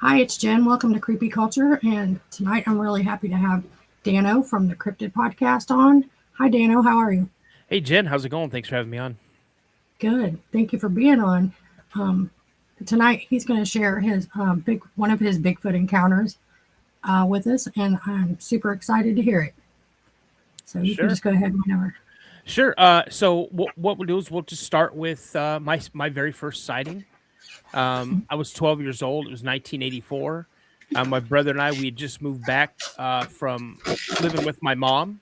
Hi, it's Jen. Welcome to Creepy Culture. And tonight I'm really happy to have Dano from the Cryptid Podcast on. Hi, Dano. How are you? Hey Jen, how's it going? Thanks for having me on. Good. Thank you for being on. Um, Tonight he's going to share his one of his Bigfoot encounters with us, and I'm super excited to hear it. So you can Sure, just go ahead whenever. sure. So what we'll do is we'll just start with my very first sighting. I was 12 years old. It was 1984. My brother and we had just moved back from living with my mom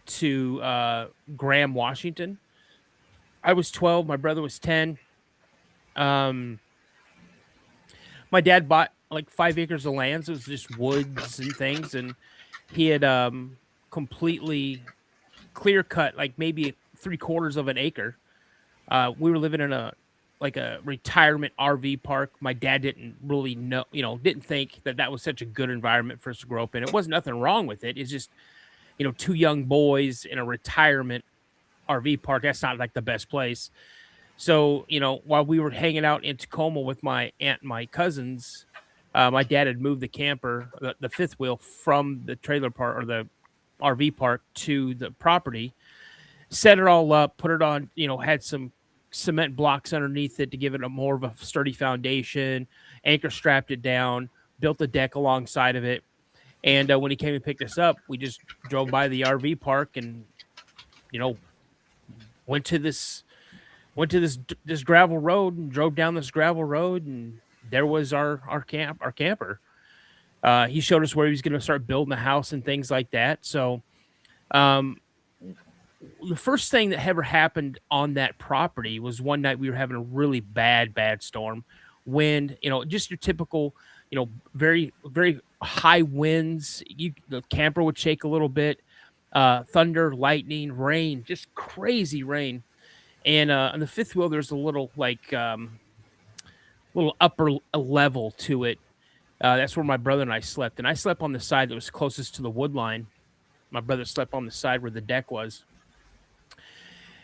to Graham, Washington. I was 12. My brother was 10. Um, my dad bought like 5 acres of land. So it was just woods and things, and he had completely clear cut like maybe 3/4 of an acre. We were living in a retirement RV park. My dad didn't really know, didn't think that that was such a good environment for us to grow up in. It wasn't nothing wrong with it. It's just, two young boys in a retirement RV park. That's not like the best place. So, while we were hanging out in Tacoma with my aunt and my cousins, my dad had moved the camper, the fifth wheel from the trailer park or the RV park to the property, set it all up, put it on, had some cement blocks underneath it to give it a more of a sturdy foundation, anchor strapped it down, built a deck alongside of it. And when he came and picked us up, we just drove by the RV park and, you know, went to this gravel road and drove down this gravel road, and there was our camper. He showed us where he was going to start building the house and things like that. So, um, the first thing that ever happened on that property was one night we were having a really bad storm. Wind, just your typical, very, very high winds. The camper would shake a little bit. Thunder, lightning, rain, just crazy rain. And on the fifth wheel, there's a little little upper level to it. That's where my brother and I slept. And I slept on the side that was closest to the wood line. My brother slept on the side where the deck was.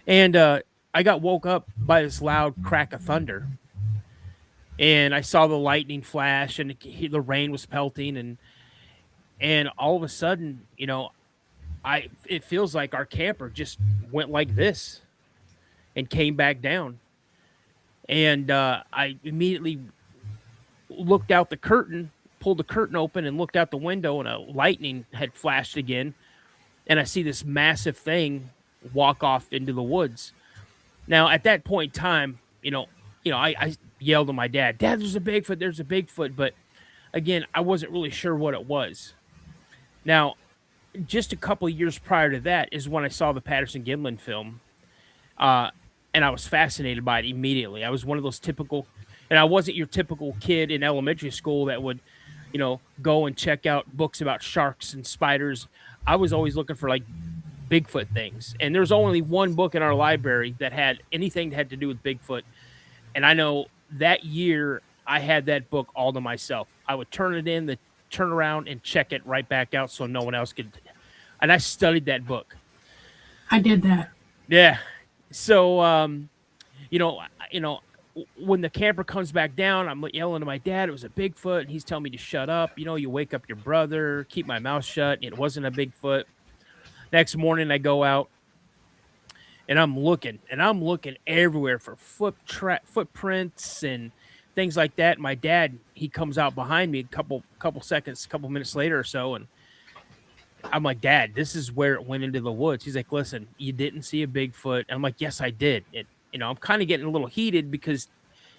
And I got woke up by this loud crack of thunder, and I saw the lightning flash, and the rain was pelting, and all of a sudden, I it feels like our camper just went like this and came back down, and I immediately looked out the curtain, pulled the curtain open, and looked out the window, and a lightning had flashed again, and I see this massive thing walk off into the woods. Now, at that point in time, I yelled at my dad, "Dad, there's a Bigfoot, there's a Bigfoot." But again, I wasn't really sure what it was. Now, just a couple of years prior to that is when I saw the Patterson Gimlin film. Uh, and I was fascinated by it immediately. I was one of those typical, and I wasn't your typical kid in elementary school that would, go and check out books about sharks and spiders. I was always looking for like Bigfoot things. And there's only one book in our library that had anything that had to do with Bigfoot. And I know that year I had that book all to myself. I would turn it in, turn around and check it right back out so no one else could. And I studied that book. I did that. Yeah. So, you know, you know, when the camper comes back down, I'm yelling to my dad. It was a Bigfoot, and he's telling me to shut up. You wake up your brother. Keep my mouth shut. It wasn't a Bigfoot. Next morning, I go out and I'm looking everywhere for footprints and things like that. My dad, he comes out behind me a couple minutes later or so, and I'm like, "Dad, this is where it went into the woods." He's like, "Listen, you didn't see a Bigfoot." I'm like, "Yes, I did." I'm kind of getting a little heated because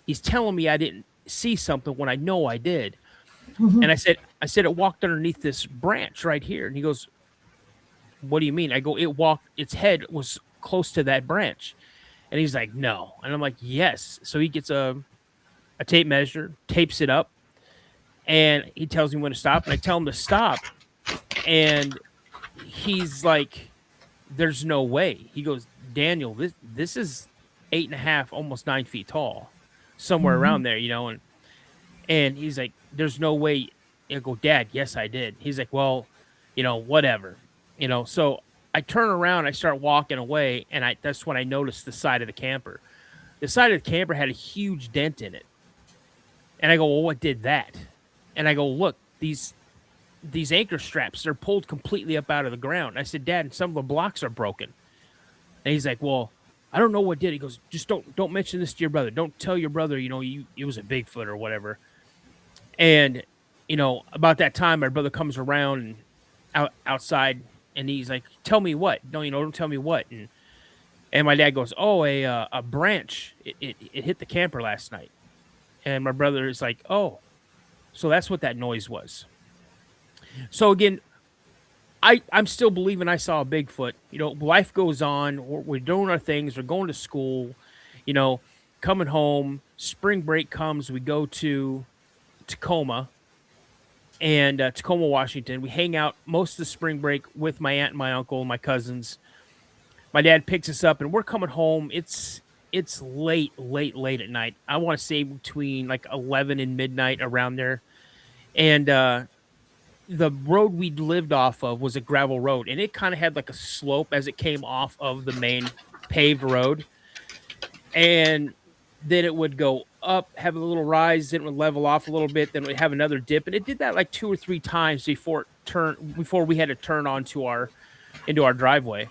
he's telling me I didn't see something when I know I did. Mhm. And I said it walked underneath this branch right here. And he goes, "What do you mean?" I go, "It walked, its head was close to that branch." And he's like, "No." And I'm like, "Yes." So he gets a tape measure, tapes it up, and he tells me when to stop. And I tell him to stop. And he's like, "There's no way." He goes, "Daniel, this is 8.5, almost 9 feet tall, somewhere Mhm. around there, and he's like, "There's no way." I go, "Dad, yes, I did." He's like, "Well, whatever." So I turn around, I start walking away, and that's when I noticed the side of the camper. The side of the camper had a huge dent in it. And I go, "Well, what did that?" And I go, look, these anchor straps, they're pulled completely up out of the ground. I said, Dad, some of the blocks are broken. And he's like, well, I don't know what did. He goes, just don't mention this to your brother. Don't tell your brother, it was a Bigfoot or whatever. And about that time, my brother comes around and outside, and he's like, tell me what? No, don't tell me what. And my dad goes, oh, a branch. It hit the camper last night. And my brother is like, oh, so that's what that noise was. So again, I'm still believing I saw a Bigfoot. Life goes on. We're doing our things. We're going to school. You know, coming home. Spring break comes. We go to Tacoma Washington. We hang out most of the spring break with my aunt and my uncle and my cousins. My dad picks us up, and we're coming home. It's late at night. I want to say between like 11 and midnight, around there. And the road we lived off of was a gravel road, and it kind of had like a slope as it came off of the main paved road. And then it would go up, have a little rise, then it would level off a little bit, then it would have another dip. And it did that like 2 or 3 times before we had to turn onto into our driveway.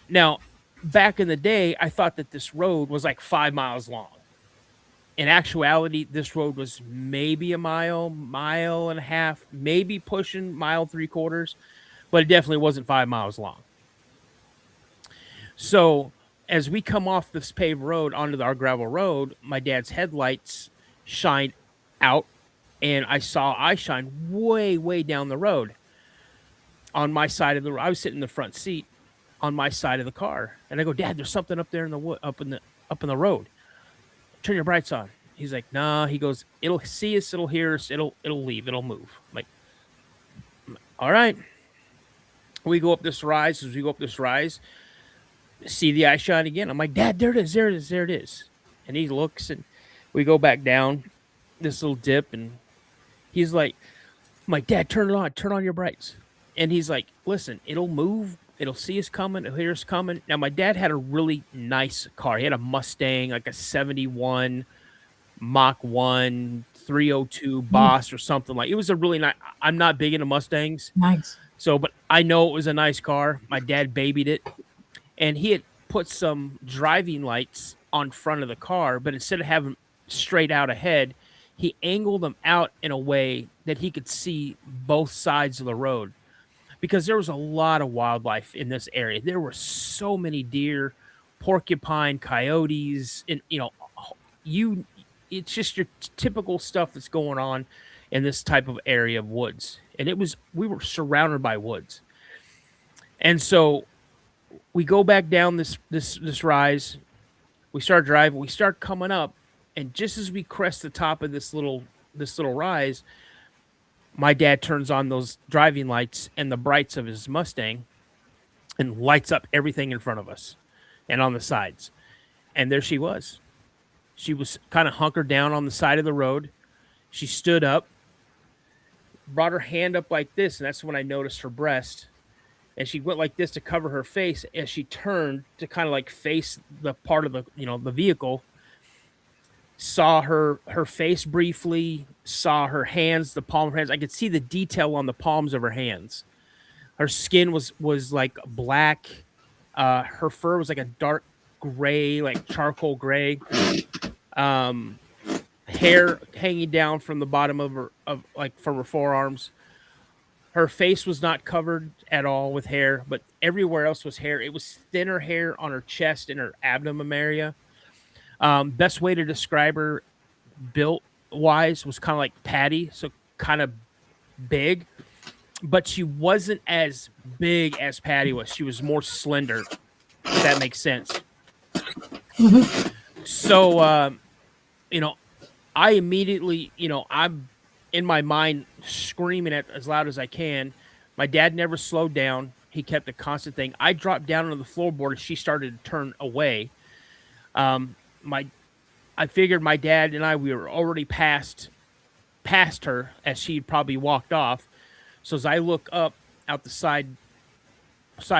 Now, back in the day, I thought that this road was like 5 miles long. In actuality, this road was maybe a mile and a half, maybe pushing 1.75 miles, but it definitely wasn't 5 miles long. So as we come off this paved road onto our gravel road, my dad's headlights shined out, and I saw eye shine way, way down the road on my side of the road. I was sitting in the front seat on my side of the car, and I go, Dad, there's something up there in the wood, up in the road. Turn your brights on. He's like, nah. He goes, it'll see us, it'll hear us, it'll leave, it'll move. I'm like, all right. We go up this rise. As we go up this rise, see the eye shine again. I'm like, Dad, there it is. And he looks, and we go back down this little dip, and he's like, I'm like, Dad, turn on your brights. And he's like, listen, it'll move. It'll see us coming. It'll hear us coming. Now, my dad had a really nice car. He had a Mustang, like a 71 Mach 1 302 Boss or something like. It was a really nice. I'm not big into Mustangs. Nice. So, but I know it was a nice car. My dad babied it. And he had put some driving lights on front of the car, but instead of having straight out ahead, he angled them out in a way that he could see both sides of the road. Because there was a lot of wildlife in this area. There were so many deer, porcupine, coyotes, and it's just your typical stuff that's going on in this type of area of woods. And we were surrounded by woods. And so we go back down this rise. We start driving. We start coming up, and just as we crest the top of this little rise, my dad turns on those driving lights and the brights of his Mustang and lights up everything in front of us and on the sides. And there she was. She was kind of hunkered down on the side of the road. She stood up, brought her hand up like this, and that's when I noticed her breast. And she went like this to cover her face as she turned to kind of like face the part of the vehicle. Saw her face briefly, saw her hands, the palm of her hands. I could see the detail on the palms of her hands. Her skin was like black. Her fur was like a dark gray, like charcoal gray. Hair hanging down from the bottom from her forearms. Her face was not covered at all with hair, but everywhere else was hair. It was thinner hair on her chest and her abdomen area. Best way to describe her built wise was kind of like Patty, so kind of big, but she wasn't as big as Patty was. She was more slender, if that makes sense. So, I immediately, I'm in my mind screaming at as loud as I can. My dad never slowed down. He kept a constant thing. I dropped down onto the floorboard and she started to turn away. I figured my dad and we were already past her as she probably walked off. So as I look up out the side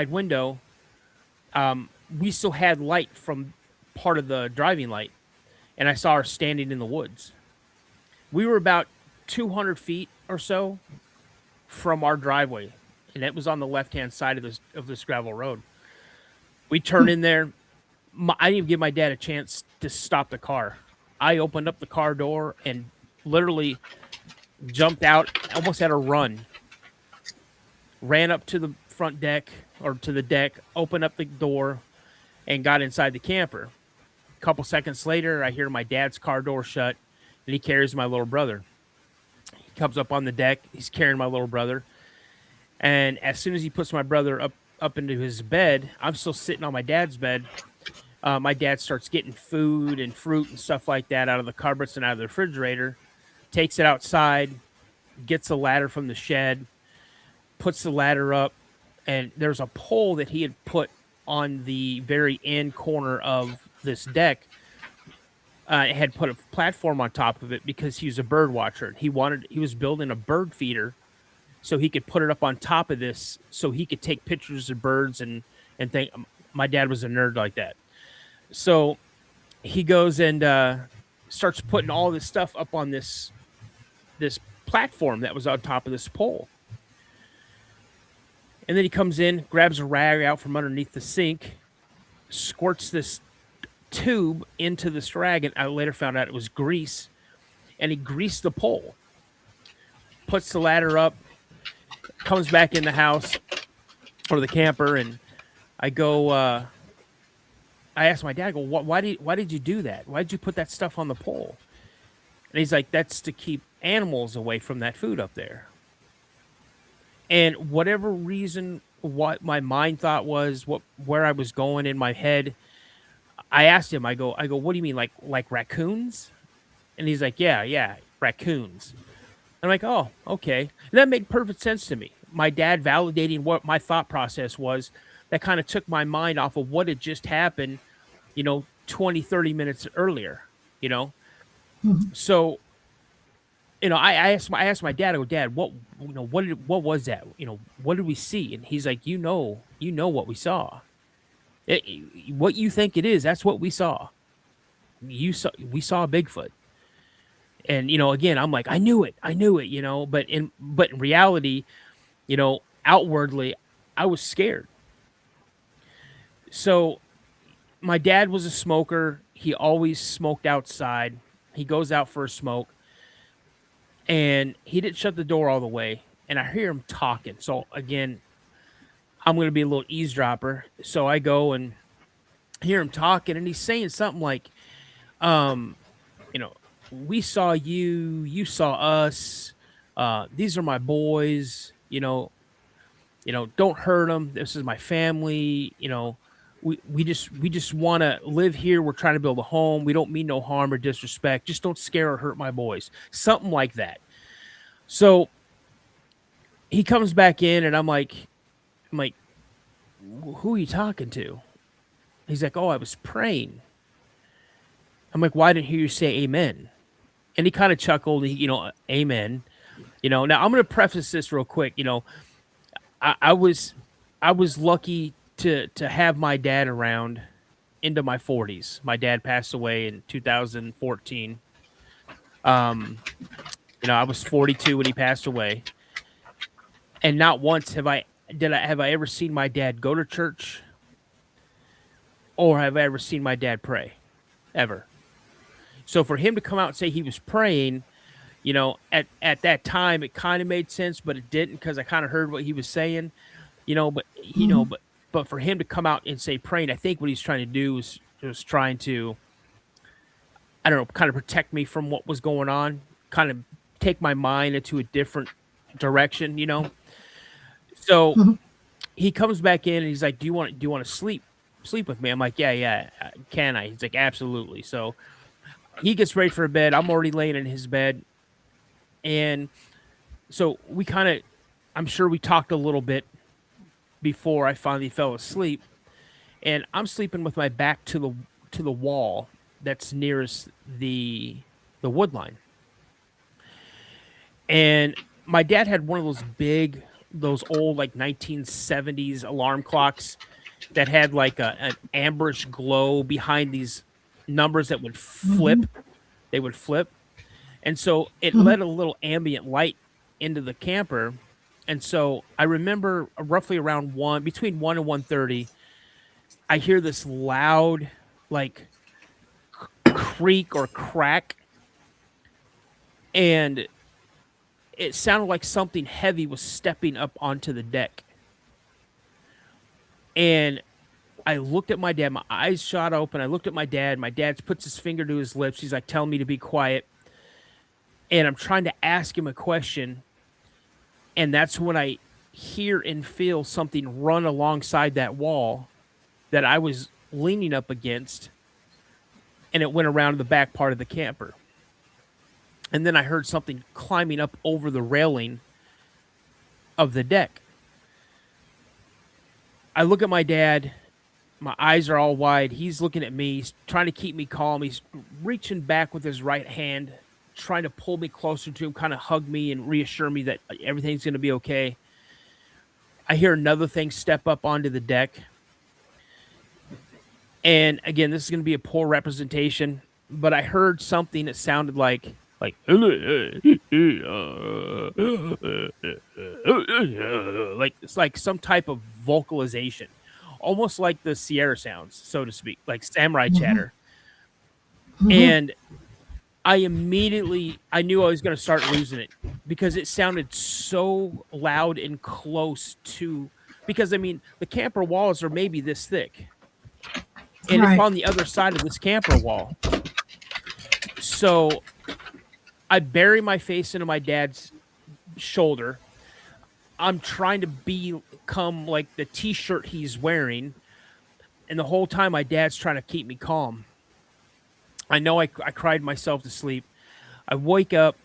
window, we still had light from part of the driving light, and I saw her standing in the woods. We were about 200 feet or so from our driveway, and it was on the left-hand side of this gravel road. We turn in there. I didn't even give my dad a chance to stop the car. I opened up the car door and literally jumped out, almost had a run, ran up to the front deck or to the deck, opened up the door, and got inside the camper. A couple seconds later, I hear my dad's car door shut, and he carries my little brother. He comes up on the deck. He's carrying my little brother. And as soon as he puts my brother up into his bed, I'm still sitting on my dad's bed. My dad starts getting food and fruit and stuff like that out of the cupboards and out of the refrigerator, takes it outside, gets a ladder from the shed, puts the ladder up, and there's a pole that he had put on the very end corner of this deck. It had put a platform on top of it because he was a bird watcher. He was building a bird feeder so he could put it up on top of this so he could take pictures of birds and think. My dad was a nerd like that. So he goes and starts putting all this stuff up on this platform that was on top of this pole. And then he comes in, grabs a rag out from underneath the sink, squirts this tube into this rag, and I later found out it was grease, and he greased the pole, puts the ladder up, comes back in the house or the camper, and I go, I asked my dad, I go, why did you do that? Why did you put that stuff on the pole? And he's like, that's to keep animals away from that food up there. And whatever reason, what my mind thought was, where I was going in my head, I asked him, I go, what do you mean, like raccoons? And he's like, yeah, raccoons. I'm like, oh, okay. And that made perfect sense to me. My dad validating what my thought process was, that kind of took my mind off of what had just happened, 20, 30 minutes earlier, So, I asked my dad, I go, Dad, what was that? What did we see? And he's like, you know what we saw. What you think it is, that's what we saw. We saw Bigfoot. And, again, I'm like, I knew it, but in reality, outwardly, I was scared. So my dad was a smoker. He always smoked outside. He goes out for a smoke, and he didn't shut the door all the way. And I hear him talking. So again, I'm going to be a little eavesdropper. So I go and hear him talking, and he's saying something like, we saw you, you saw us. These are my boys, don't hurt them. This is my family. We just want to live here. We're trying to build a home. We don't mean no harm or disrespect. Just don't scare or hurt my boys. Something like that. So he comes back in, and I'm like, who are you talking to? He's like, oh, I was praying. I'm like, why didn't I hear you say amen? And he kind of chuckled, amen. Now I'm going to preface this real quick. I was lucky to have my dad around into my 40s. My dad passed away in 2014. I was 42 when he passed away. And not once have I ever seen my dad go to church, or have I ever seen my dad pray, ever. So for him to come out and say he was praying, at that time, it kind of made sense, but it didn't, because I kind of heard what he was saying, but for him to come out and say praying, I think what he's trying to do was trying to, I don't know, kind of protect me from what was going on, kind of take my mind into a different direction, So he comes back in and he's like, do you want to sleep with me? I'm like, yeah, can I? He's like, absolutely. So he gets ready for bed. I'm already laying in his bed. And so I'm sure we talked a little bit before I finally fell asleep. And I'm sleeping with my back to the wall that's nearest the wood line. And my dad had one of those old, like 1970s alarm clocks that had like an amberish glow behind these numbers that would flip. They would flip. And so it Mhm. let a little ambient light into the camper. And so I remember roughly around between 1 and 1:30, I hear this loud, like, creak or crack, and it sounded like something heavy was stepping up onto the deck. And I looked at my dad. My eyes shot open. I looked at my dad. My dad puts his finger to his lips. He's like telling me to be quiet. And I'm trying to ask him a question. And that's when I hear and feel something run alongside that wall that I was leaning up against. And it went around the back part of the camper. And then I heard something climbing up over the railing of the deck. I look at my dad. My eyes are all wide. He's looking at me. He's trying to keep me calm. He's reaching back with his right hand, trying to pull me closer to him, kind of hug me and reassure me that everything's going to be okay. I hear another thing step up onto the deck. And again, this is going to be a poor representation, but I heard something that sounded like it's like some type of vocalization, almost like the Sierra sounds, so to speak, like samurai Mhm. chatter. Mhm. And I knew I was going to start losing it because it sounded so loud and close to, because I mean, the camper walls are maybe this thick and it's Right. on the other side of this camper wall. So I bury my face into my dad's shoulder. I'm trying to become like the t-shirt he's wearing. And the whole time my dad's trying to keep me calm. I know I cried myself to sleep. I wake up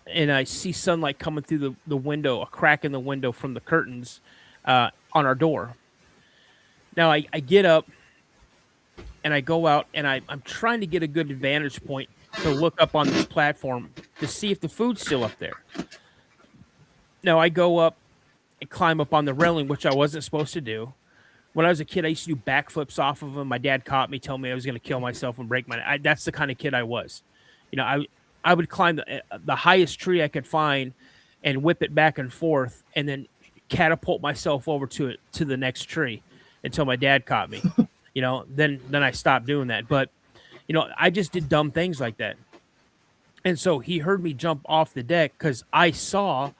and I see sunlight coming through the window, a crack in the window from the curtains on our door. Now I get up and I go out and I'm trying to get a good vantage point to look up on this platform to see if the food's still up there. Now I go up and climb up on the railing, which I wasn't supposed to do. When I was a kid, I used to do backflips off of them. My dad caught me, told me I was going to kill myself and break that's the kind of kid I was. You know, I would climb the highest tree I could find and whip it back and forth, and then catapult myself over to the next tree until my dad caught me. You know, then I stopped doing that. But you know, I just did dumb things like that. And so he heard me jump off the deck because I saw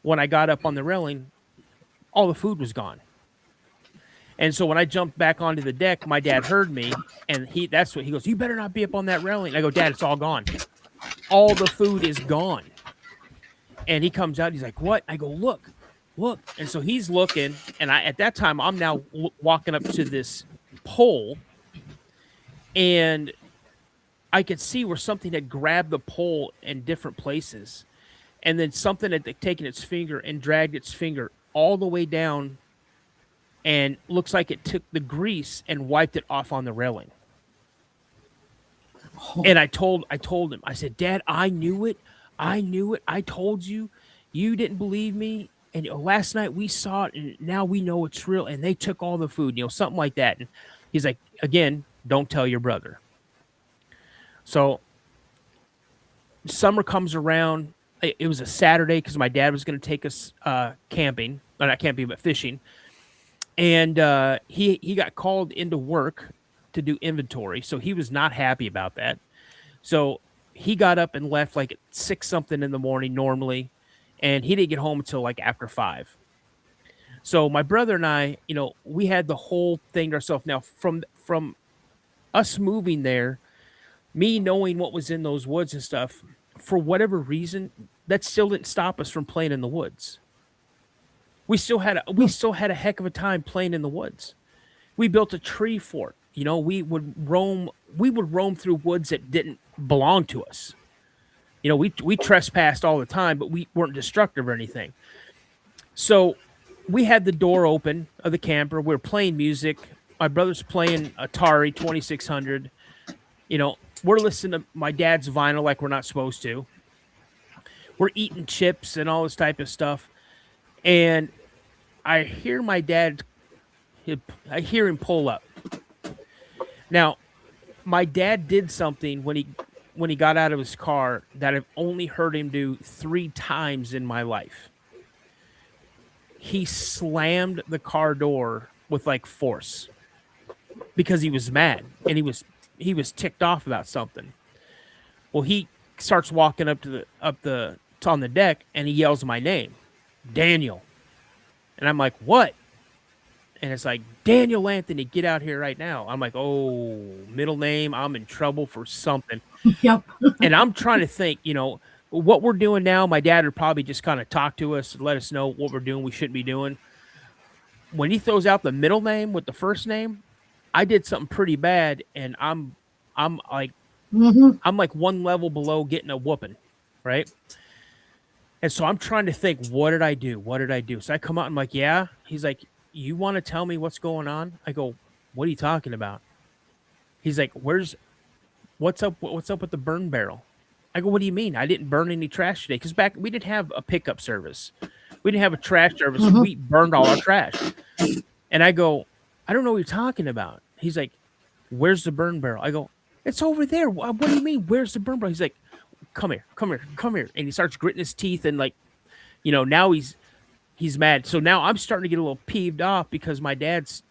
when I got up on the railing, all the food was gone. And so when I jumped back onto the deck, my dad heard me, and that's what he goes, "You better not be up on that railing." I go, "Dad, it's all gone. All the food is gone." And he comes out, he's like, "What?" I go, "Look, look." And so he's looking, and at that time I'm now walking up to this pole, and I could see where something had grabbed the pole in different places, and then something had taken its finger and dragged its finger all the way down, and looks like it took the grease and wiped it off on the railing. Oh, And I told him, I said, "Dad, I knew it. I knew it. I told you. You didn't believe me. And last night we saw it, and now we know it's real. And they took all the food, something like that." And he's like, "Again, don't tell your brother." So summer comes around. It was a Saturday because my dad was going to take us camping, not camping, but fishing. And he got called into work to do inventory, so he was not happy about that. So he got up and left like at 6 something in the morning normally, and he didn't get home until like after 5. So my brother and I, we had the whole thing to ourselves. Now from us moving there, me knowing what was in those woods and stuff, for whatever reason, that still didn't stop us from playing in the woods. We still had a heck of a time playing in the woods. We built a tree fort. We would roam through woods that didn't belong to us. We trespassed all the time, but we weren't destructive or anything. So we had the door open of the camper. We were playing music. My brother's playing Atari 2600. We're listening to my dad's vinyl like we're not supposed to. We're eating chips and all this type of stuff. And I hear my dad, I hear him pull up. Now, my dad did something when when he got out of his car that I've only heard him do 3 times in my life. He slammed the car door with like force because he was mad and he was ticked off about something. Well, he starts walking up to on the deck and he yells my name, Daniel. And I'm like, "What?" And it's like, "Daniel Anthony, get out here right now." I'm like, "Oh, middle name, I'm in trouble for something." Yep. And I'm trying to think, what we're doing now. My dad would probably just kind of talk to us and let us know what we're doing, we shouldn't be doing. When he throws out the middle name with the first name, I did something pretty bad, and I'm like Hmm. I'm like one level below getting a whooping, right? And so I'm trying to think, what did I do? What did I do? So I come out and I'm like, yeah. He's like, you want to tell me what's going on? I go, what are you talking about? He's like, what's up? What's up with the burn barrel? I go, what do you mean? I didn't burn any trash today because back we didn't have a pickup service. We didn't have a trash service. Hmm. We burned all our trash. And I go, I don't know what you're talking about. He's like, where's the burn barrel? I go, it's over there. What do you mean? Where's the burn barrel? He's like, come here, come here, come here. And he starts gritting his teeth and like, now he's mad. So now I'm starting to get a little peeved off because my dad's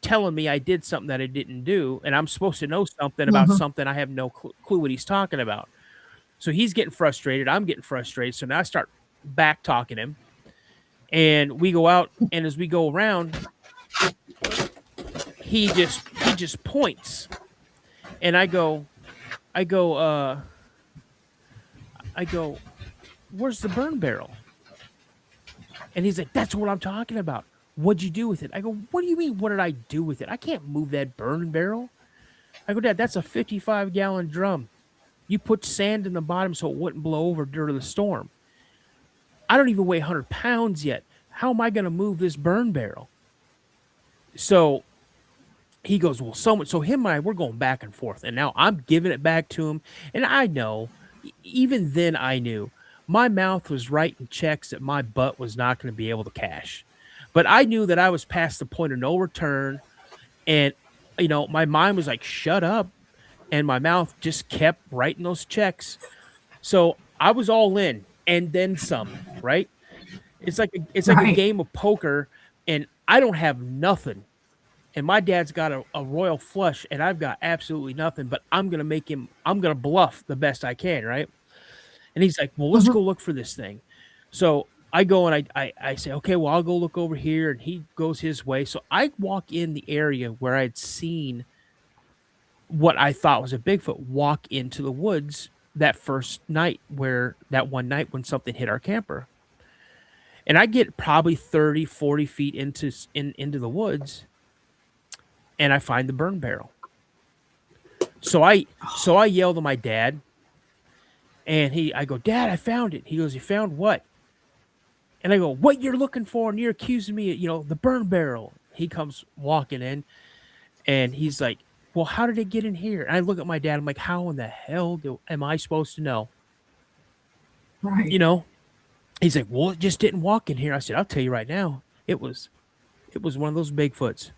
telling me I did something that I didn't do, and I'm supposed to know something about Hmm. something I have no clue what he's talking about. So he's getting frustrated. I'm getting frustrated. So now I start back talking him, and we go out. And as we go around, he just points, and I go, I go, where's the burn barrel? And he's like, that's what I'm talking about. What'd you do with it? I go, what do you mean? What did I do with it? I can't move that burn barrel. I go, Dad, that's a 55-gallon drum. You put sand in the bottom so it wouldn't blow over during the storm. I don't even weigh 100 pounds yet. How am I going to move this burn barrel? So he goes, well, so him and I, we're going back and forth. And now I'm giving it back to him. And I know, even then I knew my mouth was writing checks that my butt was not going to be able to cash. But I knew that I was past the point of no return. And, my mind was like, shut up. And my mouth just kept writing those checks. So I was all in and then some, right? It's like a Right. game of poker, and I don't have nothing. And my dad's got a royal flush, and I've got absolutely nothing, but I'm gonna bluff the best I can, right? And he's like, well, let's Hmm. go look for this thing. So I go and I say, okay, well, I'll go look over here. And he goes his way. So I walk in the area where I'd seen what I thought was a Bigfoot walk into the woods that first night, where that one night when something hit our camper. And I get probably 30, 40 feet into the woods, and I find the burn barrel. So I yell to my dad, and I go, Dad, I found it. He goes, you found what? And I go, what you're looking for? And you're accusing me of, the burn barrel. He comes walking in, and he's like, well, how did it get in here? And I look at my dad. I'm like, how in the hell am I supposed to know? Right. You know? He's like, well, it just didn't walk in here. I said, I'll tell you right now, it was one of those Bigfoots.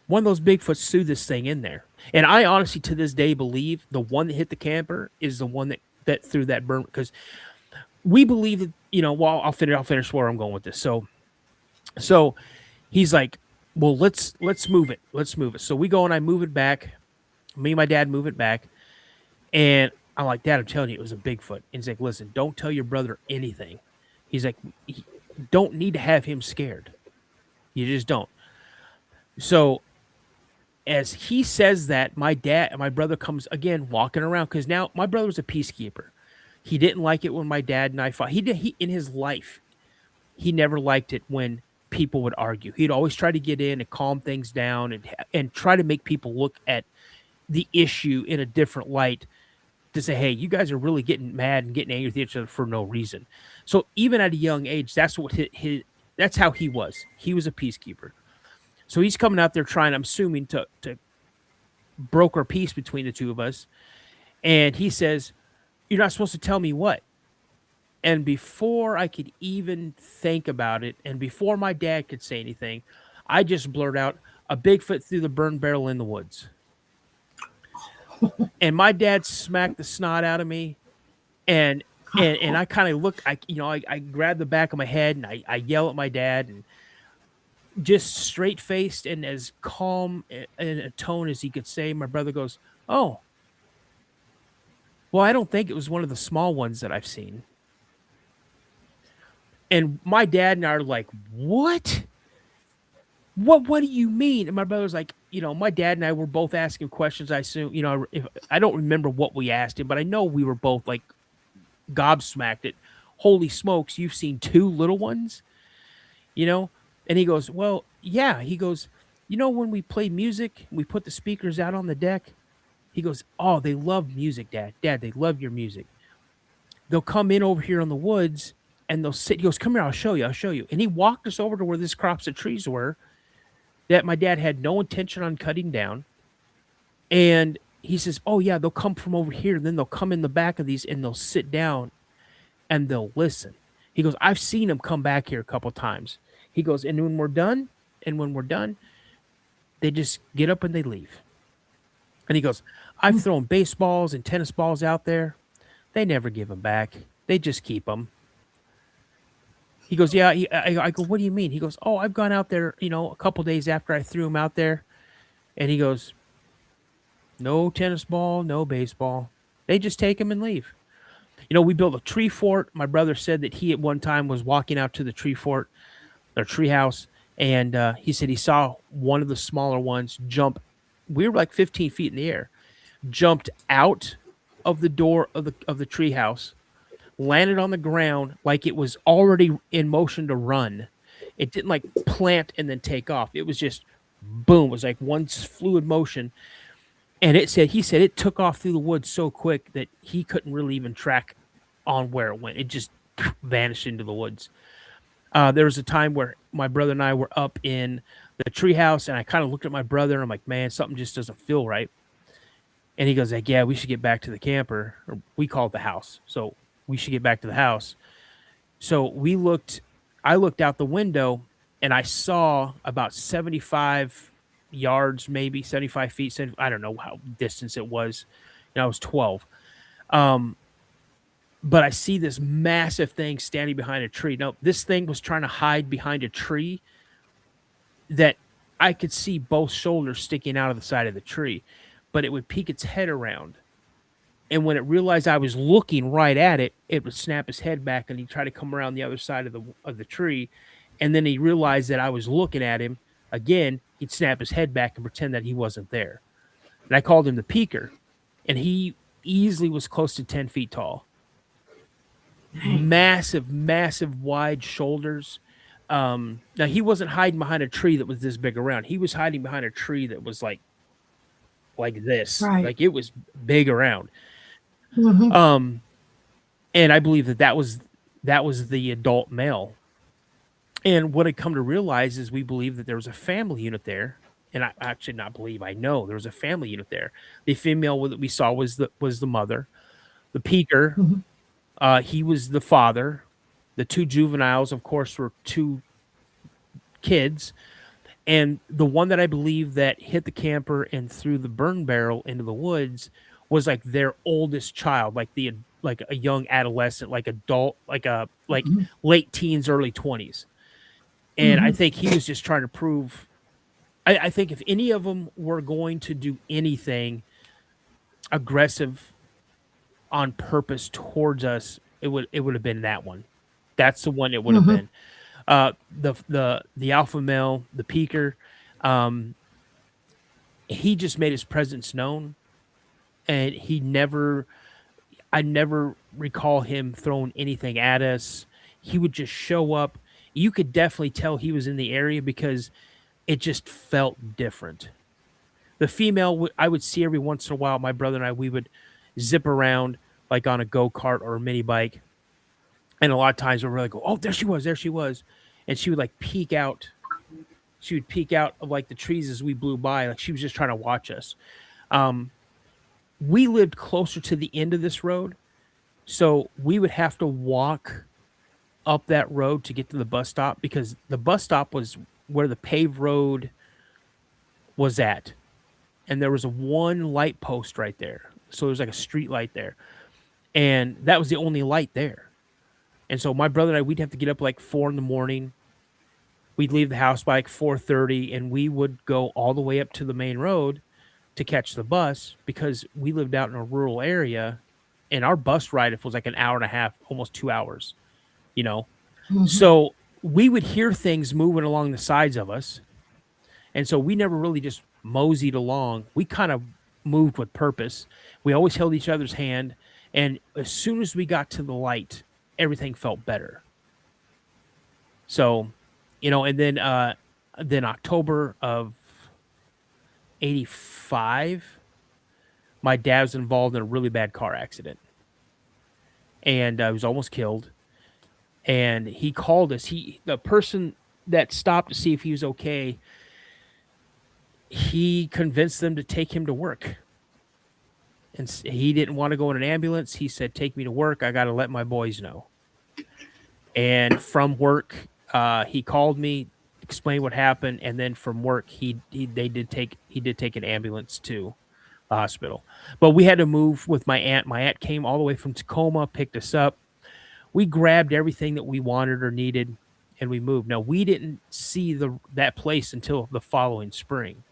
One of those Bigfoots threw this thing in there. And I honestly, to this day, believe the one that hit the camper is the one that threw that burn, because we believe that, well, I'll finish where I'm going with this. So he's like, well, let's move it. Let's move it. So we go and I move it back. Me and my dad move it back. And I'm like, Dad, I'm telling you, it was a Bigfoot. And he's like, listen, don't tell your brother anything. He's like, don't need to have him scared. You just don't. So as he says that, my brother comes again walking around, because now my brother was a peacekeeper. He didn't like it when my dad and I fought. He in his life, he never liked it when people would argue. He'd always try to get in and calm things down, and try to make people look at the issue in a different light, to say, hey, you guys are really getting mad and getting angry with each other for no reason. So even at a young age, that's how he was. He was a peacekeeper. So he's coming out there trying, I'm assuming, to broker peace between the two of us. And he says, you're not supposed to tell me what. And before I could even think about it, and before my dad could say anything, I just blurt out, a Bigfoot threw the burn barrel in the woods. and my dad smacked the snot out of me, and I kind of look, I grab the back of my head and I yell at my dad, and just straight faced and as calm in a tone as he could say, my brother goes, "Oh, well, I don't think it was one of the small ones that I've seen." And my dad and I are like, "What? What do you mean?" And my brother's like, my dad and I were both asking questions. I assume, if I don't remember what we asked him, but I know we were both like gobsmacked at, "Holy smokes, you've seen two little ones?" You know? And he goes, "Well, yeah." He goes, when we play music, we put the speakers out on the deck. He goes, "Oh, they love music, Dad. Dad, they love your music. They'll come in over here in the woods and they'll sit." He goes, "Come here, I'll show you. I'll show you." And he walked us over to where this crops of trees were that my dad had no intention on cutting down. And he says, "Oh, yeah, they'll come from over here. And then they'll come in the back of these and they'll sit down and they'll listen." He goes, "I've seen them come back here a couple times." He goes, "And when we're done, they just get up and they leave." And he goes, "I've thrown baseballs and tennis balls out there. They never give them back. They just keep them." He goes, "Yeah." I go, "What do you mean?" He goes, "Oh, I've gone out there, a couple days after I threw them out there." And he goes, "No tennis ball, no baseball. They just take them and leave." We built a tree fort. My brother said that he at one time was walking out to the tree fort or tree house, and he said he saw one of the smaller ones jump. We were like 15 feet in the air, jumped out of the door of the tree house, landed on the ground like it was already in motion to run. It didn't like plant and then take off. It was just boom. It was like one fluid motion. And he said it took off through the woods so quick that he couldn't really even track on where it went. It just vanished into the woods. There was a time where my brother and I were up in the treehouse, and I kind of looked at my brother, and I'm like, "Man, something just doesn't feel right." And he goes, like, "Yeah, we should get back to the camper." Or we call it the house. So we should get back to the house. So I looked out the window, and I saw about 75 yards, maybe 75 feet. I don't know how distance it was. And I was 12. But I see this massive thing standing behind a tree. Now, this thing was trying to hide behind a tree that I could see both shoulders sticking out of the side of the tree, but it would peek its head around. And when it realized I was looking right at it, it would snap his head back and he'd try to come around the other side of the tree. And then he realized that I was looking at him again. He'd snap his head back and pretend that he wasn't there. And I called him the peeker, and he easily was close to 10 feet tall. Massive, massive, wide shoulders. Now he wasn't hiding behind a tree that was this big around. He was hiding behind a tree that was like this, Right. like it was big around. Mm-hmm. And I believe that was the adult male. And what I come to realize is we believe that there was a family unit there. And I actually not believe, I know there was a family unit there. The female that we saw was the mother. The peaker, Mm-hmm. he was the father. The two juveniles, of course, were two kids. And the one that I believe that hit the camper and threw the burn barrel into the woods was like their oldest child, like a young adolescent, like adult, like Mm-hmm. late teens, early 20s. And I Mm-hmm. think he was just trying to prove. I think if any of them were going to do anything aggressive on purpose towards us, it would have been that one. That's the one it would have Mm-hmm. been. The alpha male, the peaker, um, he just made his presence known, and I never recall him throwing anything at us. He would just show up. You could definitely tell he was in the area because it just felt different. The female, I would see every once in a while. My brother and I, we would zip around like on a go kart or a mini bike, and a lot of times we're like, "Oh, there she was," and she would like peek out. She would peek out of like the trees as we blew by, like she was just trying to watch us. Um, we lived closer to the end of this road, so we would have to walk up that road to get to the bus stop because the bus stop was where the paved road was at. and there was a one light post right there. So there was like a street light there, and that was the only light there. And so my brother and I, we'd have to get up like 4 in the morning. We'd leave the house by like 4:30, and we would go all the way up to the main road to catch the bus because we lived out in a rural area, and our bus ride it was like an hour and a half, almost 2 hours. You know, Mm-hmm. so we would hear things moving along the sides of us, and so we never really just moseyed along. We kind of moved with purpose. We always held each other's hand, and as soon as we got to the light, everything felt better. So, and then October of 85, my dad was involved in a really bad car accident, and was almost killed. And he called us. The person that stopped to see if he was okay, he convinced them to take him to work. And he didn't want to go in an ambulance. He said, "Take me to work. I got to let my boys know." And from work, he called me, explained what happened, and then from work, he did take an ambulance to the hospital. But we had to move with my aunt. My aunt came all the way from Tacoma, picked us up. We grabbed everything that we wanted or needed, and we moved. Now we didn't see that place until the following spring.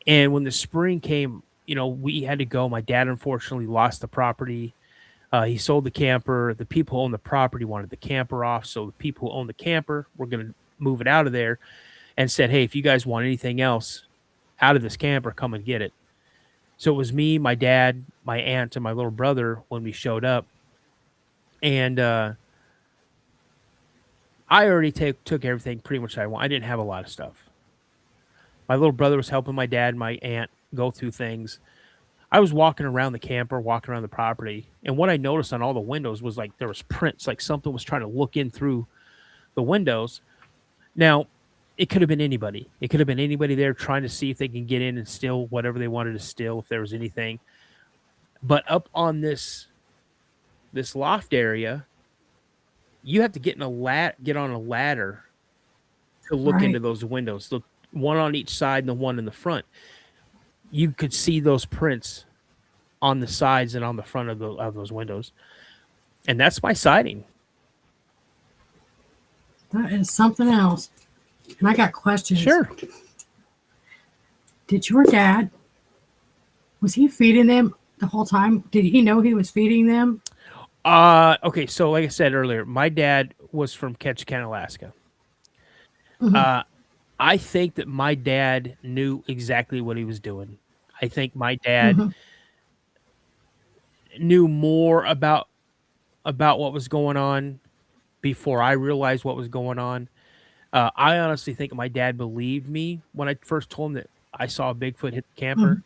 And when the spring came, we had to go. My dad unfortunately lost the property. He sold the camper. The people who owned the property wanted the camper off, so the people who owned the camper were going to move it out of there, and said, "Hey, if you guys want anything else out of this camper, come and get it." So it was me, my dad, my aunt, and my little brother when we showed up, and I already took everything pretty much I want. I didn't have a lot of stuff. My little brother was helping my dad, my aunt go through things. I was walking around the camper, walking around the property, and what I noticed on all the windows was like there was prints, like something was trying to look in through the windows. Now, it could have been anybody. It could have been anybody there trying to see if they can get in and steal whatever they wanted to steal, if there was anything. But up on this loft area, you have to get on a ladder to look into Right. those windows. Look, one on each side and the one in the front. You could see those prints on the sides and on the front of those windows. And that's my sighting. That is something else. And I got questions. Sure. Did your dad, was he feeding them the whole time? Did he know he was feeding them? Okay, so like I said earlier, my dad was from Ketchikan, Alaska. Mm-hmm. Uh I think that my dad knew exactly what he was doing. I think my dad Mm-hmm. knew more about what was going on before I realized what was going on. I honestly think my dad believed me when I first told him that I saw a Bigfoot hit the Mm-hmm. camper.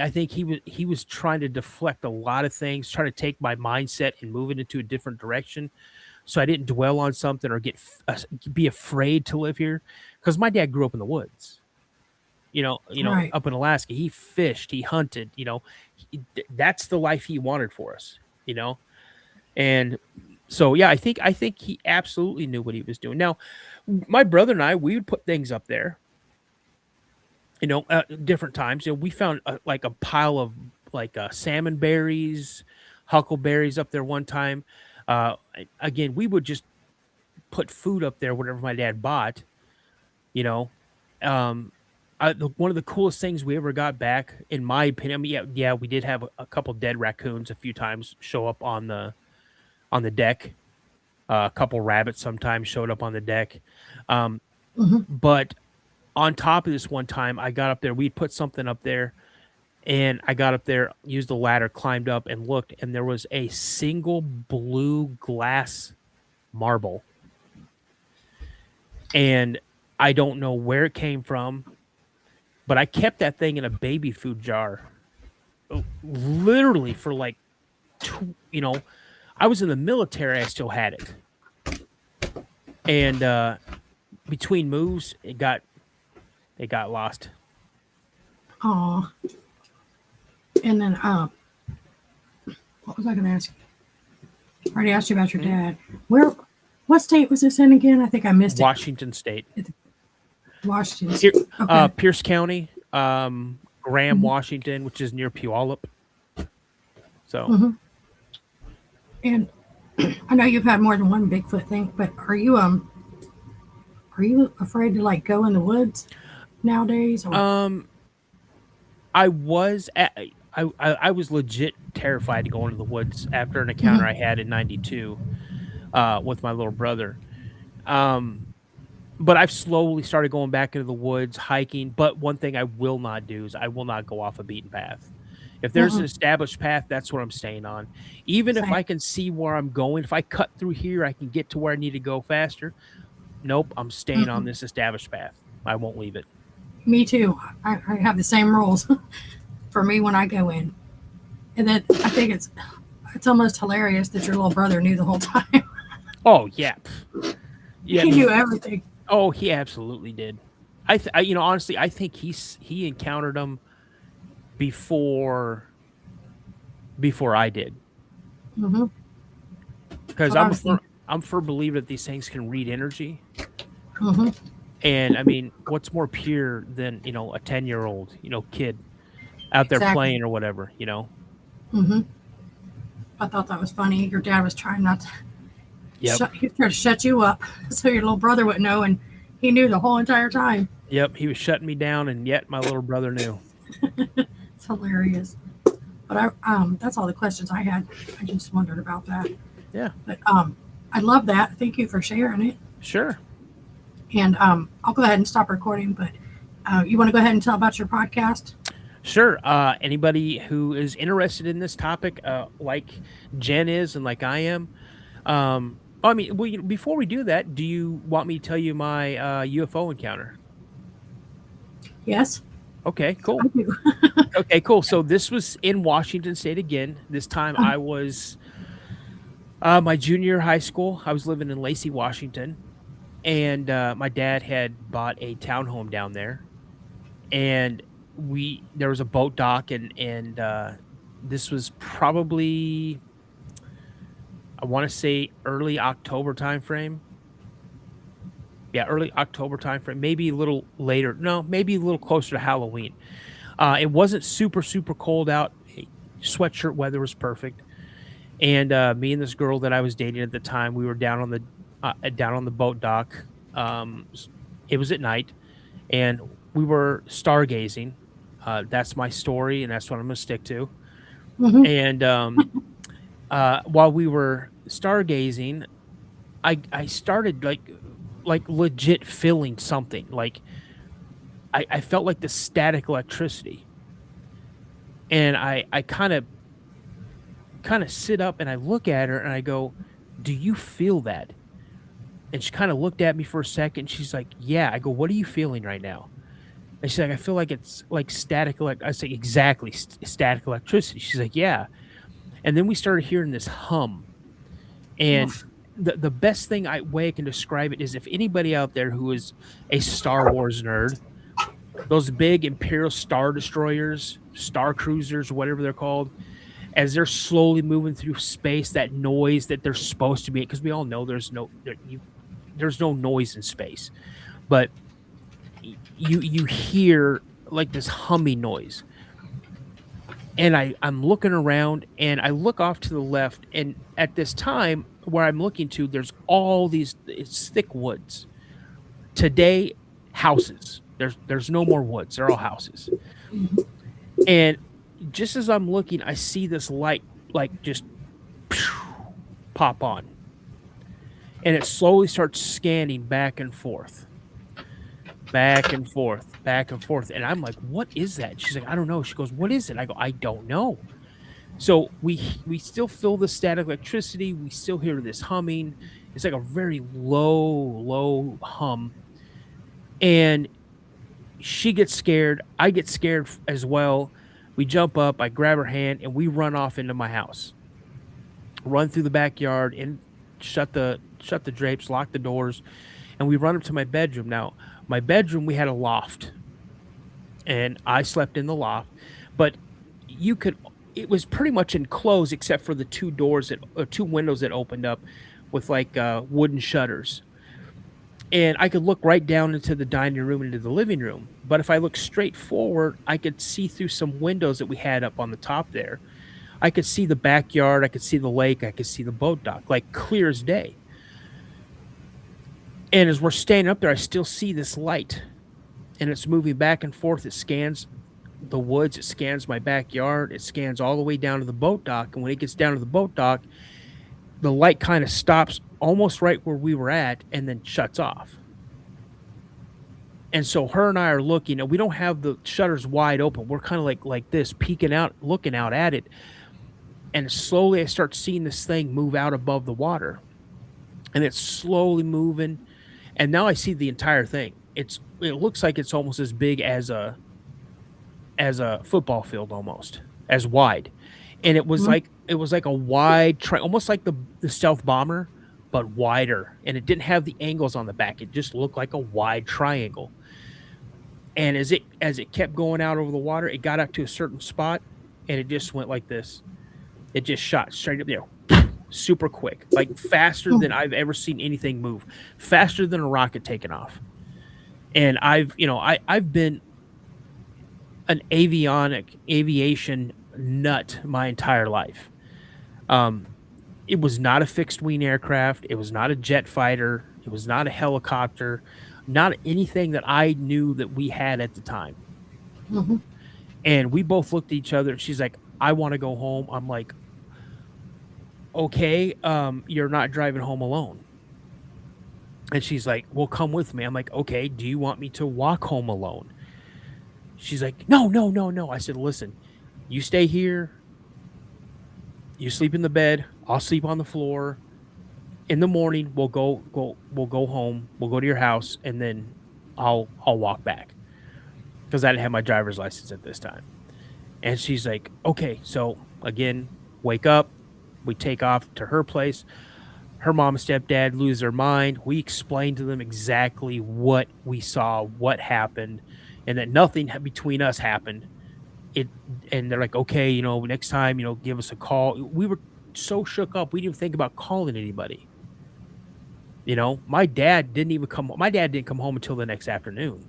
I think he was trying to deflect a lot of things, trying to take my mindset and move it into a different direction, so I didn't dwell on something or be afraid to live here. Because my dad grew up in the woods, Right. up in Alaska. He fished, he hunted, that's the life he wanted for us, and so yeah, I think he absolutely knew what he was doing. Now, my brother and I, we would put things up there, different times. We found like a pile of like salmon berries, huckleberries up there one time. Uh, Again, we would just put food up there, whatever my dad bought. You know, um, one of the coolest things we ever got back, in my opinion. I mean, yeah, we did have a couple dead raccoons a few times show up on the deck. A couple rabbits sometimes showed up on the deck. Um, Mm-hmm. but on top of this one time, I got up there. We put something up there, and I got up there, used the ladder, climbed up, and looked, and there was a single blue glass marble, and I don't know where it came from, but I kept that thing in a baby food jar, literally for like, two, I was in the military. I still had it, and between moves, it got lost. Aw. And then, what was I going to ask you? I already asked you about your Mhm. dad. What state was this in again? I think I missed it. Washington State. Washington. Here, Okay. Pierce County, Graham, Mhm. Washington, which is near Puyallup. So, Mhm. And I know you've had more than one Bigfoot thing, but are you afraid to like go in the woods nowadays or? um, I was at, I was legit terrified to go into the woods after an encounter Mhm. I had in '92 with my little brother. Um, but I've slowly started going back into the woods, hiking. But one thing I will not do is I will not go off a beaten path. If there's an Mm-mm. established path, that's what I'm staying on. Even if Same. I can see where I'm going, if I cut through here, I can get to where I need to go faster. Nope, I'm staying on Mm-mm. this established path. I won't leave it. Me too. I have the same rules for me when I go in, and then I think it's almost hilarious that your little brother knew the whole time. Oh yeah, yeah. I He knew mean, everything. oh, he absolutely did. Honestly, I think he encountered them before I did Hmm. That's because what I was thinking. I'm a firm believer that these things can read energy. Hmm. And I mean, what's more pure than a 10-year-old kid out there Exactly. playing or whatever. Hmm. I thought that was funny. Your dad was trying not to Yep, he was trying to shut you up so your little brother wouldn't know, and he knew the whole entire time. yep. He was shutting me down, and yet my little brother knew. It's hilarious. But that's all the questions I had. I just wondered about that. Yeah, But I love that. Thank you for sharing it. sure. And I'll go ahead and stop recording. But you want to go ahead and tell about your podcast? Sure. Anybody who is interested in this topic, like Jen is and like I am, I mean, well, before we do that, do you want me to tell you my UFO encounter? Yes, Okay, I cool. do. Okay, cool. So this was in Washington State again. This time I was my junior year of high school. I was living in Lacey, Washington, and my dad had bought a townhome down there, and we there was a boat dock, and this was probably, I want to say, early October timeframe. Yeah, early October timeframe, maybe a little later. No, maybe a little closer to Halloween. It wasn't super super cold out. Sweatshirt weather was perfect, and me and this girl that I was dating at the time, we were down on the boat dock. It was at night, and we were stargazing. That's my story, and that's what I'm going to stick to. Hmm. And while we were stargazing, I started like legit feeling something. Like I felt like the static electricity, and I kind of sit up and I look at her and I go, "Do you feel that?" And she kind of looked at me for a second. She's like, "Yeah." I go, "What are you feeling right now?" And she's like, "I feel like it's like static." I say, "Exactly, static electricity." She's like, "Yeah." And then we started hearing this hum. And Oof. the best way I can describe it is, if anybody out there who is a Star Wars nerd, those big Imperial Star Destroyers, Star Cruisers, whatever they're called, as they're slowly moving through space, that noise that they're supposed to be, because we all know there's no noise in space, but you hear like this humming noise. And I'm looking around and I look off to the left, and at this time where I'm looking to, there's all these, it's thick woods. Today, houses. There's no more woods. They're all houses. And just as I'm looking, I see this light like just pop on. And it slowly starts scanning back and forth. Back and forth, back and forth. And I'm like, "What is that?" And she's like, "I don't know." She goes, "What is it?" I go, "I don't know." So we still feel the static electricity. We still hear this humming. It's like a very low hum. And she gets scared. I get scared as well. We jump up. I grab her hand and we run off into my house. Run through the backyard and shut the drapes, lock the doors, and we run up to my bedroom. Now, my bedroom, we had a loft, and I slept in the loft, but you could it was pretty much enclosed except for the two windows that opened up with like wooden shutters. and I could look right down into the dining room, into the living room. But if I look straight forward, I could see through some windows that we had up on the top there. I could see the backyard, I could see the lake, I could see the boat dock, like clear as day. And as we're standing up there, I still see this light, and it's moving back and forth. It scans the woods, it scans my backyard, it scans all the way down to the boat dock. And when it gets down to the boat dock, the light kind of stops almost right where we were at and then shuts off. And so her and I are looking, and we don't have the shutters wide open. We're kind of like this, peeking out, looking out at it. And slowly I start seeing this thing move out above the water. And it's slowly moving. And now I see the entire thing. It looks like it's almost as big as a football field, almost as wide. And it was Mhm. like a wide almost like the stealth bomber, but wider. And it didn't have the angles on the back. It just looked like a wide triangle. And as it kept going out over the water, it got up to a certain spot, and it just went like this. It just shot straight up there, super quick, like faster than I've ever seen anything move, faster than a rocket taking off. And I've been an aviation nut my entire life. Um, it was not a fixed wing aircraft. It was not a jet fighter. It was not a helicopter. Not anything that I knew that we had at the time. Mhm. And we both looked at each other. And she's like, "I want to go home." I'm like, "Okay, you're not driving home alone." And she's like, "Well, come with me." I'm like, "Okay, do you want me to walk home alone?" She's like, "No, no, no, no." I said, "Listen, you stay here. You sleep in the bed. I'll sleep on the floor. In the morning, we'll go home. We'll go to your house, and then I'll walk back." Because I didn't have my driver's license at this time. And she's like, "Okay." So again, wake up. We take off to her place. Her mom and stepdad lose their mind. We explain to them exactly what we saw, what happened, and that nothing between us happened. It and they're like, "Okay, next time, give us a call." We were so shook up, we didn't even think about calling anybody. My dad didn't come home until the next afternoon.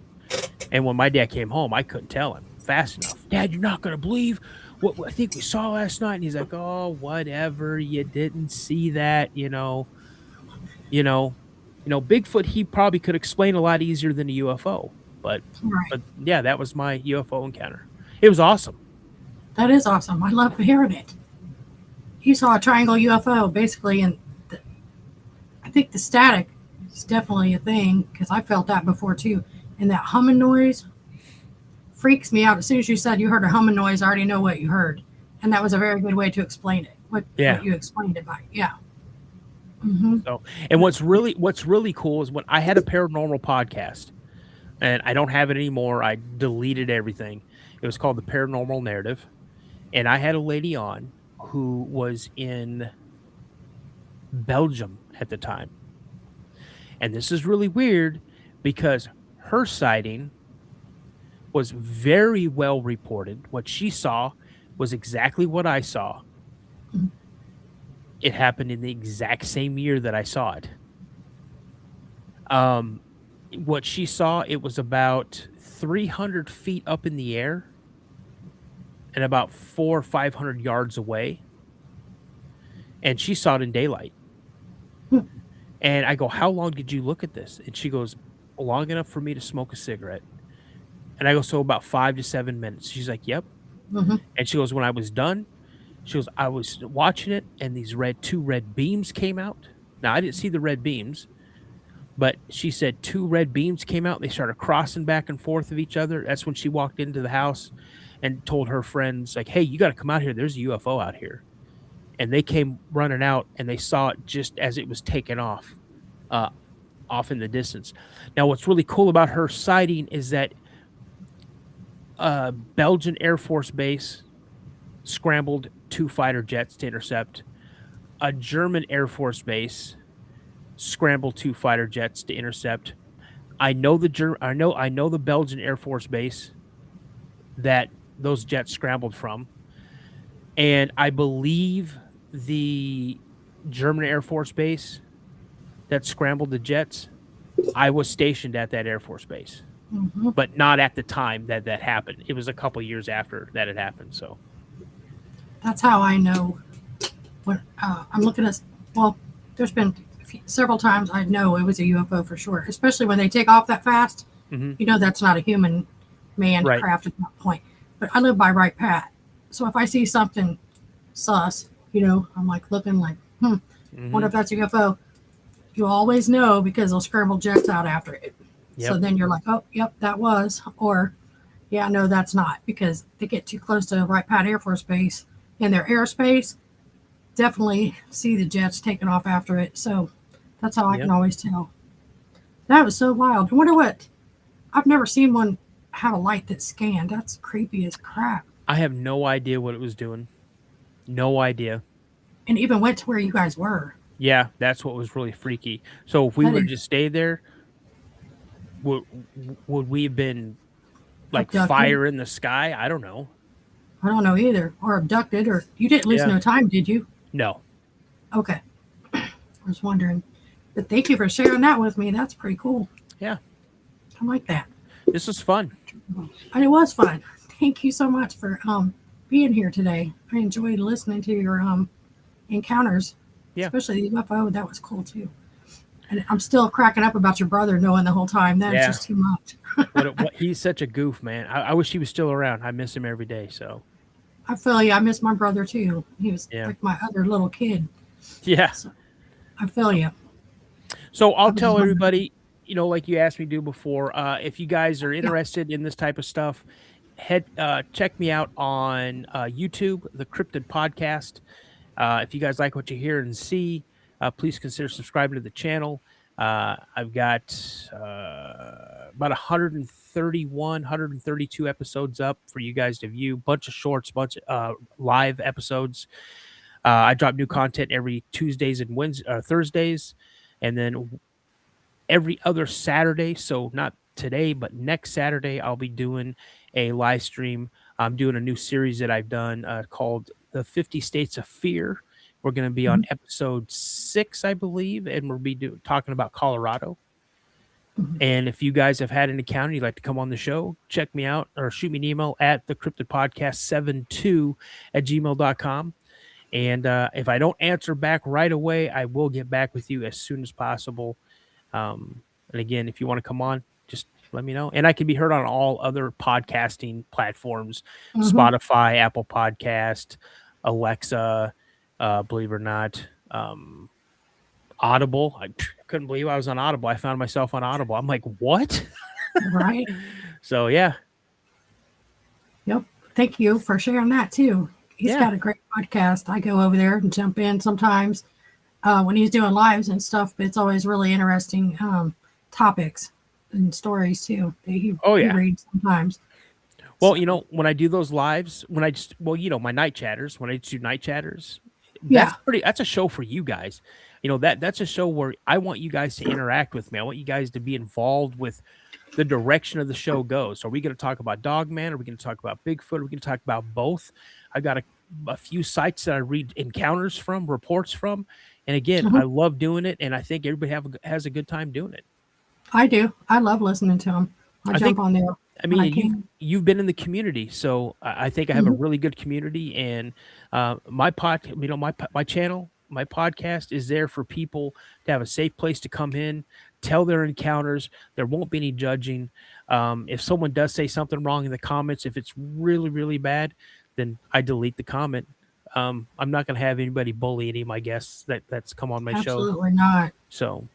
And when my dad came home, I couldn't tell him fast enough. "Dad, you're not going to believe what I think we saw last night." And he's like, "Oh, whatever. You didn't see that, you know, Bigfoot, he probably could explain a lot easier than a UFO." But, Right. but yeah, that was my UFO encounter. It was awesome. That is awesome. I love hearing it. You saw a triangle UFO basically, and I think the static is definitely a thing because I felt that before too. And that humming noise freaks me out. As soon as you said you heard a humming noise, I already know what you heard, and that was a very good way to explain it. What Yeah. you explained it by, yeah. Mm-hmm. So, and what's really cool is when I had a paranormal podcast, and I don't have it anymore. I deleted everything. It was called The Paranormal Narrative. And I had a lady on who was in Belgium at the time. And this is really weird because her sighting was very well reported. What she saw was exactly what I saw. It happened in the exact same year that I saw it. Um, what she saw, it was about 300 feet up in the air and about 400 or 500 yards away. And she saw it in daylight. And I go, "How long did you look at this?" And she goes, "Long enough for me to smoke a cigarette." And I go, "So about 5 to 7 minutes." She's like, "Yep." Mm-hmm. And she goes, "When I was done," she goes, "I was watching it, and these two red beams came out." Now, I didn't see the red beams, but she said two red beams came out. They started crossing back and forth of each other. That's when she walked into the house and told her friends, like, "Hey, you got to come out here. There's a UFO out here." And they came running out, and they saw it just as it was taken off, uh, off in the distance. Now, what's really cool about her sighting is that Belgian Air Force Base scrambled two fighter jets to intercept. A German Air Force Base scrambled two fighter jets to intercept. I know the Belgian Air Force Base that those jets scrambled from, and I believe the German Air Force Base that scrambled the jets, I was stationed at that Air Force base, Hmm. but not at the time that that happened. It was a couple years after that had happened. So That's how I know when I'm looking at. Well, there's been several times I know it was a UFO for sure, especially when they take off that fast. mhm. You know that's not a human manned Right. craft at that point. But I live by Wright Pat, so if I see something sus, I'm like looking like, wonder Mhm. if that's a UFO. You always know because they'll scramble jets out after it. So Yep. then you're like, oh, yep, that was, or yeah, no, that's not, because they get too close to Wright Pat Air Force Base in their airspace. Definitely see the jets taking off after it. So that's how I can Yep. always tell. That was so wild. I wonder what. I've never seen one have a light that scanned. That's creepy as crap. I have no idea what it was doing. No idea. And even went to where you guys were. Yeah, that's what was really freaky. So if we That would have is just stayed there, would would we have been like abducted. fire in the sky? I don't know. I don't know either. Or abducted. Or you didn't lose Yeah. no time, did you? No. Okay. I was wondering. But thank you for sharing that with me. That's pretty cool. Yeah. I like that. This was fun. And it was fun. Thank you so much for being here today. I enjoyed listening to your encounters, Yeah. especially the UFO. That was cool too. And I'm still cracking up about your brother knowing the whole time. That is Yeah. just too much. What he's such a goof, man. I wish he was still around. I miss him every day. So I feel you. I miss my brother too. He was yeah. like my other little kid. Yeah. So I feel you. So I I'll was just tell wondering. everybody, like you asked me to do before, if you guys are Yeah. interested in this type of stuff, check me out on YouTube, the Cryptid Podcast. If you guys like what you hear and see, please consider subscribing to the channel. I've got about 131, 132 episodes up for you guys to view. Bunch of shorts, bunch of live episodes. I drop new content every Tuesdays and Thursdays, and then every other Saturday. So not today, but next Saturday, I'll be doing a live stream. I'm doing a new series that I've done called The 50 States of Fear. We're going to be on Mhm. episode 6, I believe, and we'll be talking about Colorado. Mhm. And if you guys have had an encounter, you'd like to come on the show, check me out or shoot me an email at the Cryptid Podcast 72 at gmail.com. And if I don't answer back right away, I will get back with you as soon as possible. And again, if you want to come on, just let me know. And I can be heard on all other podcasting platforms: Mhm. Spotify, Apple Podcast, Alexa, believe it or not, Audible. I couldn't believe I was on Audible. I found myself on Audible. I'm like, what? Right. So yeah, Yep. Thank you for sharing that too. He's yeah. got a great podcast. I go over there and jump in sometimes when he's doing lives and stuff. But it's always really interesting topics and stories too that Oh he yeah. reads sometimes. Well, So when I do those lives, when I just, well, my night chatters, when I do night chatters, yeah. that's a show for you guys. That's a show where I want you guys to interact with me. I want you guys to be involved with the direction of the show goes. So are we going to talk about Dogman? Are we going to talk about Bigfoot? Are we going to talk about both? I've got a few sites that I read encounters from, reports from. And again, Mhm. I love doing it. And I think everybody has a good time doing it. I do. I love listening to him. I I think jump on there I when I mean, you've can. you've been in the community, so I think I have a Mhm. really good community, and my channel, my podcast is there for people to have a safe place to come in, tell their encounters. There won't be any judging. If someone does say something wrong in the comments, if it's really really bad, then I delete the comment. I'm not going to have anybody bully any of my guests that's come on my show. Absolutely not. So,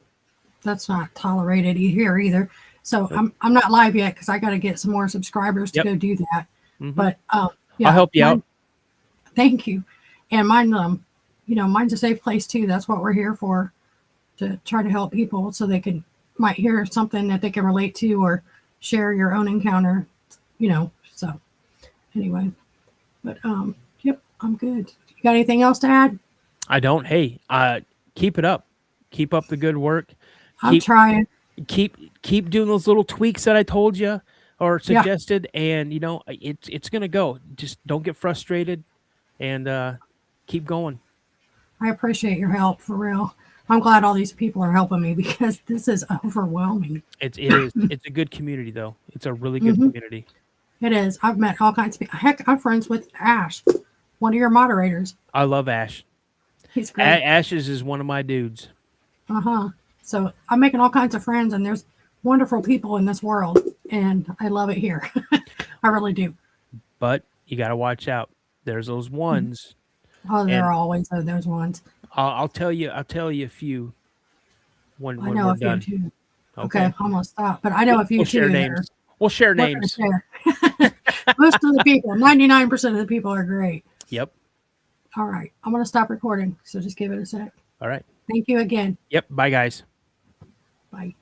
That's not tolerated here either. So nope. I'm not live yet because I got to get some more subscribers to Yep. go do that. Hmm. But I'll yeah, help you out. mine. Thank you. And mine, mine's a safe place too. That's what we're here for, to try to help people so they can might hear something that they can relate to or share your own encounter. So anyway, but yep, I'm good. You got anything else to add? I don't. Hey, keep it up. Keep up the good work. I'm Keep trying. keep doing those little tweaks that I told you or Yeah, suggested, and it's gonna go. Just don't get frustrated and keep going. I appreciate your help for real. I'm glad all these people are helping me because this is overwhelming. It is. It's a good community, though. It's a really good Hmm. community. It is. I've met all kinds of people. Heck, I'm friends with Ash, one of your moderators. I love Ash. He's great. Ashes is one of my dudes. Uh-huh. So I'm making all kinds of friends, and there's wonderful people in this world, and I love it here. I really do. But you got to watch out. There's those ones, Oh, there and are always those ones. I'll tell you a few I when know we're a few done. too. Okay, Okay. I'm gonna stop. But I know a few We'll too share that are names. We'll share we're gonna names. share. Most of the people, 99% of the people are great. Yep. All right. I'm gonna stop recording. So just give it a sec. All right. Thank you again. Yep. Bye, guys. Bye.